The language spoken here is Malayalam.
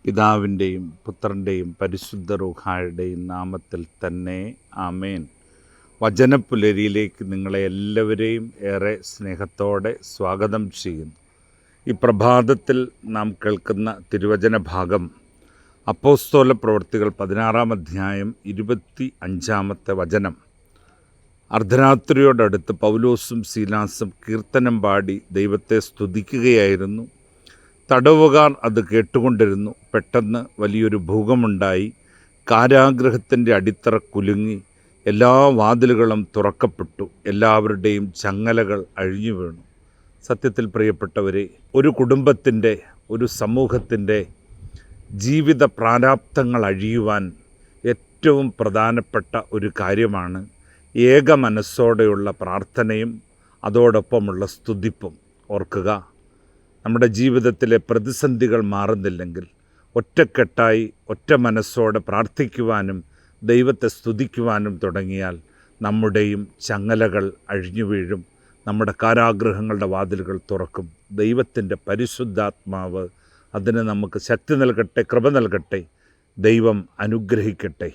പിതാവിൻ്റെയും പുത്രൻ്റെയും പരിശുദ്ധ റൂഹായുടെയും നാമത്തിൽ തന്നെ ആമേൻ. വചനപ്പുലരിയിലേക്ക് നിങ്ങളെ എല്ലാവരെയും ഏറെ സ്നേഹത്തോടെ സ്വാഗതം ചെയ്യുന്നു. ഈ പ്രഭാതത്തിൽ നാം കേൾക്കുന്ന തിരുവചന ഭാഗം അപ്പോസ്തല പ്രവൃത്തികൾ 16-ാം അധ്യായം 25-ാമത്തെ വചനം. അർദ്ധരാത്രിയോടടുത്ത് പൗലോസും സീലാസും കീർത്തനം പാടി ദൈവത്തെ സ്തുതിക്കുകയായിരുന്നു. തടവുകാർ അത് കേട്ടുകൊണ്ടിരുന്നു. പെട്ടെന്ന് വലിയൊരു ഭൂകമ്പമുണ്ടായി. കാരാഗൃഹത്തിൻ്റെ അടിത്തറ കുലുങ്ങി. എല്ലാ വാതിലുകളും തുറക്കപ്പെട്ടു. എല്ലാവരുടെയും ചങ്ങലകൾ അഴിഞ്ഞു വീണു. സത്യത്തിൽ പ്രിയപ്പെട്ടവരെ, ഒരു കുടുംബത്തിൻ്റെ, ഒരു സമൂഹത്തിൻ്റെ ജീവിത പ്രാരാബ്ധങ്ങൾ അഴിയുവാൻ ഏറ്റവും പ്രധാനപ്പെട്ട ഒരു കാര്യമാണ് ഏക മനസ്സോടെയുള്ള പ്രാർത്ഥനയും അതോടൊപ്പമുള്ള സ്തുതിപ്പും. ഓർക്കുക, നമ്മുടെ ജീവിതത്തിലെ പ്രതിസന്ധികൾ മാറുന്നില്ലെങ്കിൽ ഒറ്റക്കെട്ടായി ഒറ്റ മനസ്സോടെ പ്രാർത്ഥിക്കുവാനും ദൈവത്തെ സ്തുതിക്കുവാനും തുടങ്ങിയാൽ നമ്മുടെയും ചങ്ങലകൾ അഴിഞ്ഞു വീഴും. നമ്മുടെ കാരാഗൃഹങ്ങളുടെ വാതിലുകൾ തുറക്കും. ദൈവത്തിൻ്റെ പരിശുദ്ധാത്മാവ് അതിന് നമുക്ക് ശക്തി നൽകട്ടെ, കൃപ നൽകട്ടെ. ദൈവം അനുഗ്രഹിക്കട്ടെ.